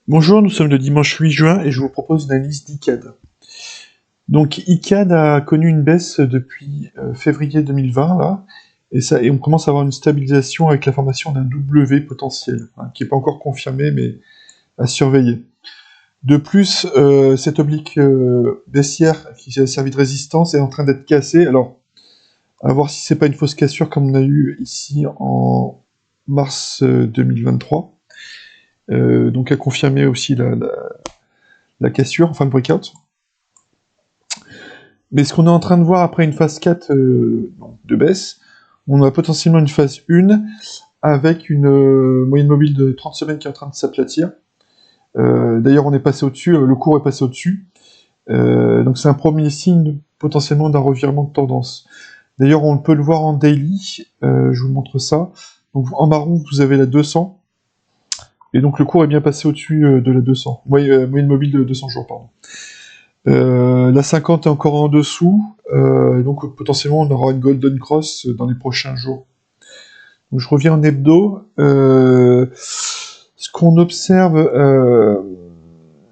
Bonjour, nous sommes le dimanche 8 juin et je vous propose une analyse d'ICAD. Donc ICAD a connu une baisse depuis février 2020 là, et on commence à avoir une stabilisation avec la formation d'un W potentiel, hein, qui n'est pas encore confirmé mais à surveiller. De plus, cette oblique baissière qui a servi de résistance est en train d'être cassée. Alors, à voir si c'est pas une fausse cassure comme on a eu ici en mars 2023. Donc à confirmer aussi la cassure, enfin le breakout. Mais ce qu'on est en train de voir après une phase 4 de baisse, on a potentiellement une phase 1 avec une moyenne mobile de 30 semaines qui est en train de s'aplatir. D'ailleurs, on est passé au-dessus, le cours est passé au-dessus. Donc c'est un premier signe potentiellement d'un revirement de tendance. D'ailleurs, on peut le voir en daily, je vous montre ça. Donc en marron, vous avez la 200. Et donc le cours est bien passé au-dessus de la 200. Moyenne mobile de 200 jours, pardon. La 50 est encore en dessous, donc potentiellement on aura une golden cross dans les prochains jours. Donc je reviens en hebdo. Ce qu'on observe,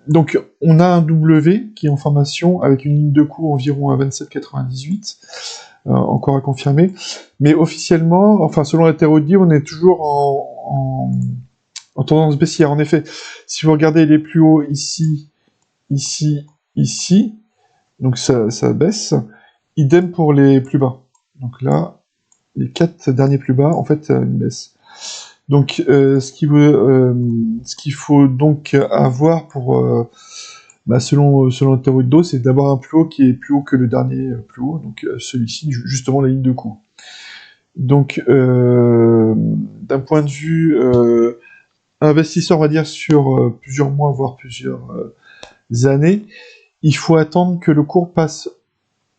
donc on a un W qui est en formation avec une ligne de cours environ à 27,98, encore à confirmer. Mais officiellement, enfin selon la théorie, on est toujours en tendance baissière. En effet, si vous regardez les plus hauts ici, ici, donc ça baisse. Idem pour les plus bas. Donc là, les 4 derniers plus bas, en fait, une baisse. Donc, ce qu'il faut donc avoir pour, selon la théorie de dos, c'est d'avoir un plus haut qui est plus haut que le dernier plus haut, donc celui-ci, justement la ligne de cours. Donc, d'un point de vue investisseur, on va dire, sur plusieurs mois, voire plusieurs années, il faut attendre que le cours passe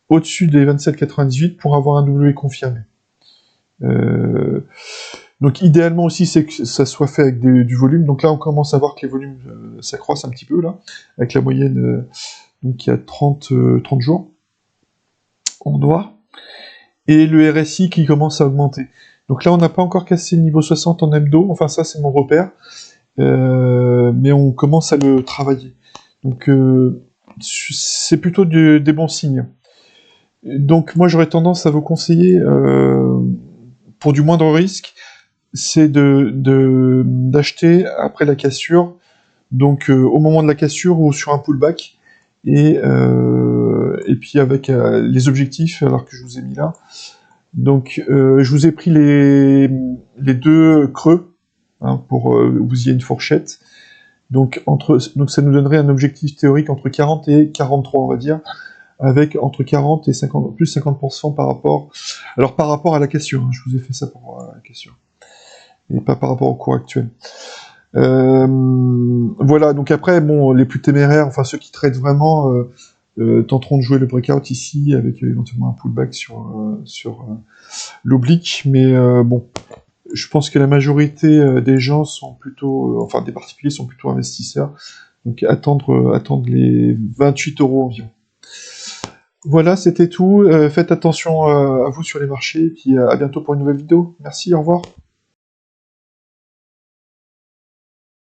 au-dessus des 27,98 pour avoir un W confirmé. Donc idéalement aussi, c'est que ça soit fait avec du volume. Donc là, on commence à voir que les volumes s'accroissent un petit peu, là, avec la moyenne donc il y a 30 jours en noir. Et le RSI qui commence à augmenter. Donc là, on n'a pas encore cassé le niveau 60 en hebdo, enfin ça, c'est mon repère. Mais on commence à le travailler. Donc c'est plutôt des bons signes. Donc moi j'aurais tendance à vous conseiller, pour du moindre risque, c'est d'acheter après la cassure, donc au moment de la cassure ou sur un pullback, et puis avec les objectifs, alors que je vous ai mis là. Donc je vous ai pris les deux creux, hein, pour vous y ait une fourchette. Donc ça nous donnerait un objectif théorique entre 40 et 43, on va dire, avec entre 40 et 50, plus 50% par rapport à la cassure, hein, je vous ai fait ça pour la cassure, et pas par rapport au cours actuel. Voilà, donc après, bon, les plus téméraires, enfin ceux qui traitent vraiment, tenteront de jouer le breakout ici, avec éventuellement un pullback sur l'oblique, mais bon, je pense que la majorité des gens sont plutôt, enfin des particuliers sont plutôt investisseurs, donc attendre les 28 € environ. Voilà, c'était tout. Faites attention à vous sur les marchés, et puis à bientôt pour une nouvelle vidéo. Merci, au revoir.